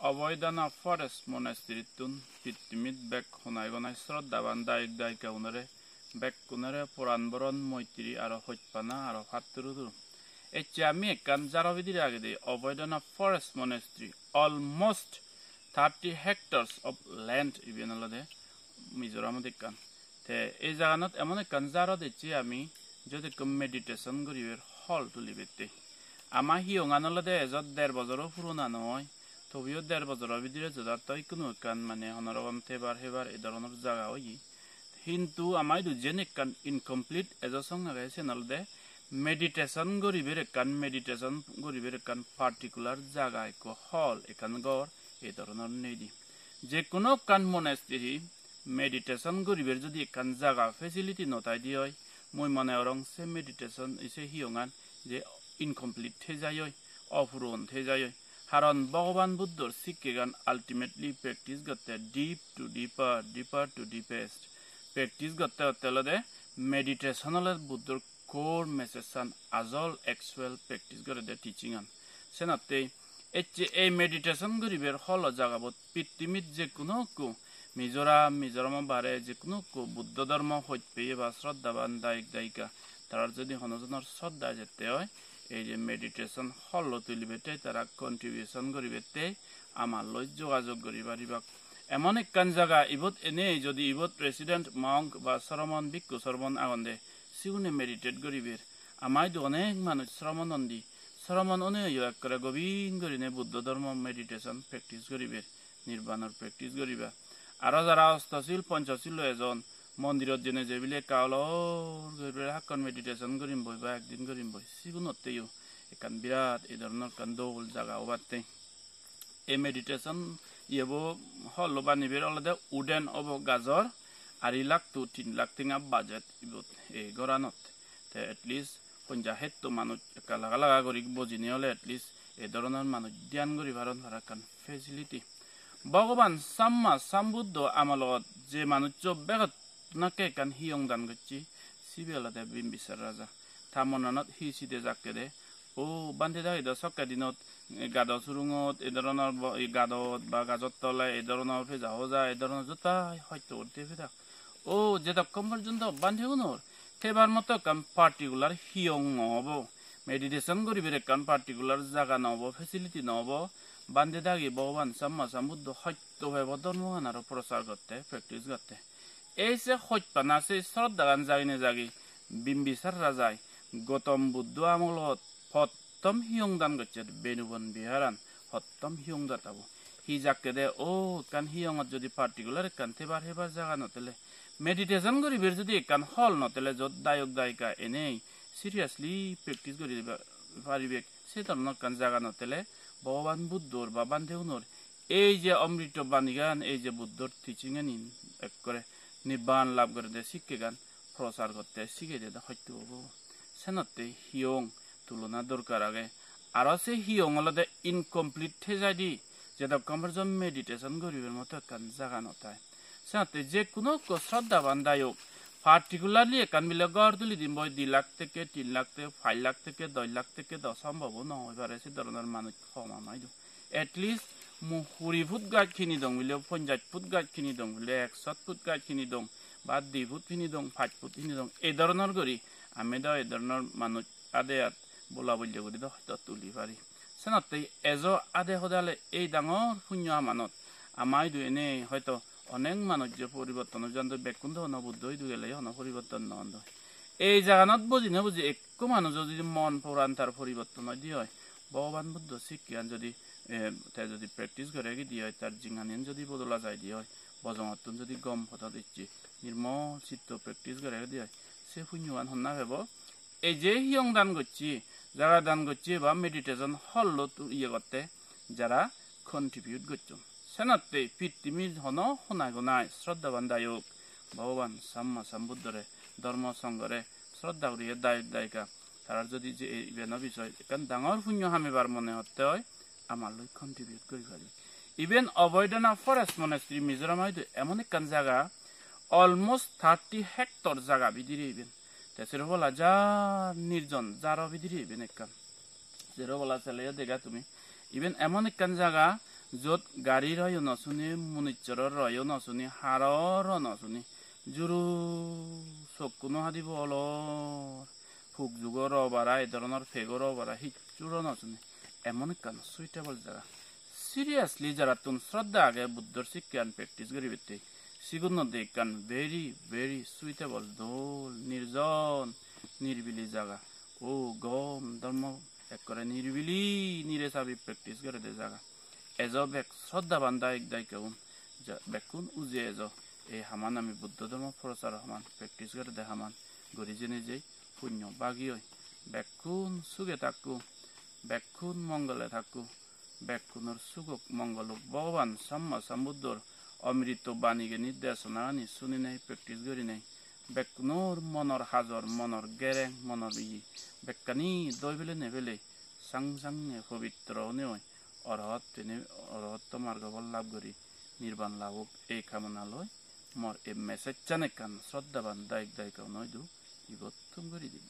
Avoidana forest monastery tun pitimit bek honai gonai শ্ৰদ্ধাবান দায়িক দায়িকা উনৰে বেক কুনৰে পুৰাণ বৰণ মৈত্ৰী আৰু সত্যপানা আৰু ভাতৰুৰু এতিয়া আমি একান জাৰবিদিৰ আগেদি avoidana forest monastery almost 30 hectares of land ইবেনলদে মিজোৰামত একান তে এই জাগানত এমন একান জাৰত এতিয়া আমি যদি মেডিটেশন কৰিবৰ হল তুলিবেতে আমা হিয়ঙানলদে এজত 1.5 বছৰৰ পুৰণা নহয় তবিও 1.5 বছৰৰ ভিতরে যদি তই কোনো কান মানে অনরকম থেবার হেবার এই ধরনের জায়গা হই কিন্তু আমাই দুজেন কান ইনকমপ্লিট এজসং আগাইছে নলদে মেডিটেশন গরিবের কান পার্টিকুলার জায়গায় কো হল একান গর এই ধরনের নেদি যে কোনো কান মনাস্ট্রি মেডিটেশন গরিবের যদি একান জায়গা ফ্যাসিলিটি নতাই দি হয় মই মনে অরং সে মেডিটেশন ইসে হিয়ঙান যে ইনকমপ্লিট থে যায় অপূরণ থে যায় Haran Bhagavan Buddha Sikhigan ultimately practice got the deep to deeper to deepest. Practice got the telade meditational Buddha core message and azal actual practice got the teaching on. Senate a meditation guriber holo jagabot pitimit jekunoku Mizoram bare jekunoku Buddha Dharma hotpe basraddaban daik daika. Tarzadi honozanor sodda jete এই যে meditation হল তুলিবেতে তারা contribution করিবেতে আমার লৈ যোগাযোগ করি পারিবা এমন একখান জায়গা ইবত এনে যদি ইবত প্রেসিডেন্ট মঙ্ক বা শ্রমণ ভিক্ষু শ্রমণ আগন্দে সিউনে মেডিটেট করিবের আমায় তো অনেক মানুষ শ্রমণ অনেক করে গভীর করিনে বুদ্ধ ধর্ম মেডিটেশন প্র্যাকটিস করিবের নির্বাণর প্র্যাকটিস করিবা আর যারা অষ্টশীল পঞ্চশীল এজন মন্দিরত যেনে যেবিলে কাউলর হাক্কন মেডিটেশন করিম বই বা একদিন করিম বই সিগুনতেও একান বিরাট এই ধরনের কান দৌল জায়গা ওবাতে এই মেডিটেশন ইয়েবো হল বানিবের আলাদা উডেন অব গাজর 2 লাখ to 3 লাখ টিঙা বাজেট ইবত এই গরানত তে এটলিস্ট পঞ্জাহেত তো মানুষ লাগা লাগা করি বজিনি হলে এটলিস্ট এই ধরনের মানুষ ধ্যান করি ভারত কান ফেসিলিটি ভগবান সাম্মা সাম্বুদ্ধ আমলত যে মানুষ বেগত নাকে কান হিয়ং দান গচ্ছি সিবেলাতে বিম্বিসার রাজা থামনানত হি সিদে জাকে দে ও বান্ধে দাই দ সক্কা দিনত গাদ সুরুঙত এই ধরনের গাদত বা গাজত তলে এই ধরনের ফে যাও যা এই ধরনের জোতা হয়তো উঠতে ফেদা ও যেটা কম পর্যন্ত বান্ধে উনোর থেবার মতো কাম পার্টিকুলার হিয়ং নহব মেডিটেশন করিবের কান পার্টিকুলার জায়গা নহব ফ্যাসিলিটি নহব বান্ধে দাগি ভগবান সাম্মা সাম্বুদ্ধ সত্যভাবে ধর্মগান আর প্রচার করতে প্র্যাকটিস করতে এই যে সত্যপানা সে শ্রদ্ধাগান জাগিনে জাগি বিম্বিসার রাজায় গৌতম বুদ্ধ আমলত সত্যম হিয়ংদান করছে বেনুবন বিহারান সত্যম হিয়ং দাতাবো হি যাকে দে ও কান হিয়ঙত যদি পার্টিকুলার কান থেবার হেবার জায়গা নতেলে মেডিটেশন করিবের যদি কান হল নতেলে যত দায়ক দায়িকা এনেই সিরিয়াসলি প্র্যাকটিস করি পারিবে সে ধরনের কান জায়গা নতেলে ভগবান বুদ্ধর বা বান্ধেউনর এই যে অমৃত বাণীগান এই যে বুদ্ধর টিচিং নিন এক করে নির্বাণ লাভ করে দে শিক্ষে গান প্রচার করতে শিখে দে হয়তো হবো সেনতে হিয়ং তুলনা দরকার আগে আর সে হিয়ং আলাদা ইনকমপ্লিট থে যায় দি যেটা কমরজন মেডিটেশন করিবের মতো কান জায়গা নতায় সেনতে যে কোনো শ্রদ্ধাবান দায়ক পার্টিকুলারলি একান মিলে গড় তুলি দিন বই 2 লাখ থেকে 3 লাখ থেকে 5 লাখ থেকে 10 লাখ থেকে 10 সম্ভব নয় পারে সে ধরনের মানুষ ক্ষমা নাই এটলিস্ট মুহুরি ফুট গাছ খিনি দং মিলে 50 ফুট গাছ খিনি দং মিলে 100 ফুট গাছ খিনি দং বা 2 ফুট খিনি দং 5 ফুট খিনি দং এই ধরনের করি আমি দ এই ধরনের মানুষ আদে বলা বললে করি হয়তো তুলি পারি সেনতে এজো আদে সদালে এই ডাঙর শূন্য মানত আমাই দুনে হয়তো অনেক মানুষ যে পরিবর্তন জানতো বেকুন্ধ বুদ্ধ হয়ে গেলে পরিবর্তন নন্দ এই জাগানত বুঝি না বুঝি একটু মানুষ যদি মন পুরাণ তার পরিবর্তন দিয়ে হয় ভগবান বুদ্ধ শিক্ষান যদি প্র্যাকটিস করে দিয়ে হয় তার জিঙানিন যদি বদলা যায় দিয়ে হয় বজমতন যদি গম কথা দিচ্ছি নির্মল চিত্ত প্র্যাকটিস করে দিয়ে হয় সে শূন্যবান হন্না ভেব এই যে হিয়ং দান করছি যারা দান করছি বা মেডিটেশন হল ইয়ে করতে যারা কন্ট্রিবিউট করছো সেনাতে পৃথিবীর হন শোনাই গোনাই শ্রদ্ধাবান দায়ক ভগবান সাম্মা সাম্বুদ্ধরে ধর্ম সংঘরে শ্রদ্ধা করিয়ে দায়ক দায়িকা তার যদি যে ইভেন্টর বিষয় এখান ডাঙর শূন্য হামিবার মনে হতে হয় আমার লৈ কন্ট্রিবিউট করি পারি ইভেন অভয়ডানা ফরেস্ট মনেস্ট্রি মিজোরাম হয়তো এমন একখান জায়গা অলমোস্ট 30 হেক্টর জায়গা বিদিরে ইভেন তেসের বলা যা নির্জন যারা বিদিরে ইভেন একখান যেরো বলা চলে দেখা তুমি ইভেন এমন একখান জায়গা য'ত গাড়ীৰ ৰয়ো নচুনি মুনিচ্চৰৰ ৰয়ো নচুনি হাৰৰ নচুনি জুৰু চকুনো হাদিব অলর ফুক যুগর বারা এই ধরনের ফেগর বারা হিচুর নচুনি এমন কান সুইটেবল জায়গা সিরিয়াসলি যারা তুন শ্রদ্ধা আগে বুদ্ধর শিক্ষান প্র্যাকটিস করি বেতে সিগুন নদী কান ভেরি ভেরি সুইটেবল দোল নির্জন নির্বিলি জায়গা ও গম ধর্ম এক করে নির্বিলি নিরে চাবি প্র্যাকটিস করে দে জায়গা এজো বেক শ্রদ্ধাবান দায়িক দায়িকাউন বেকুন উজে এজো এই হামান আমি বুদ্ধ ধর্ম প্রচার হামান প্র্যাকটিস করে দে হামান গড়ি জেনে যেই পুণ্য বাগি হয় বেকুন সুগে থাকু বেকুন মঙ্গলে থাকু বেকুনের সুগক মঙ্গলক ভগবান সাম্মা সাম্বুদ্ধর অমৃত বাণীকে নির্দেশনা আনি শুনি নাই প্র্যাকটিস করি নাই বেকুনোর মনর হাজর মনর গেরেং মনর বেকানি দই বেলে নেবেলে সাং সাং পবিত্র নেয় অরহত্ত মার্গ লাভ করি নির্বাণ লাভক এই কামনা লয় মর এই মেসেজ জানে কান শ্রদ্ধাবান দায়িক দায়িকাও নয় দু ইবত্তম করি দিল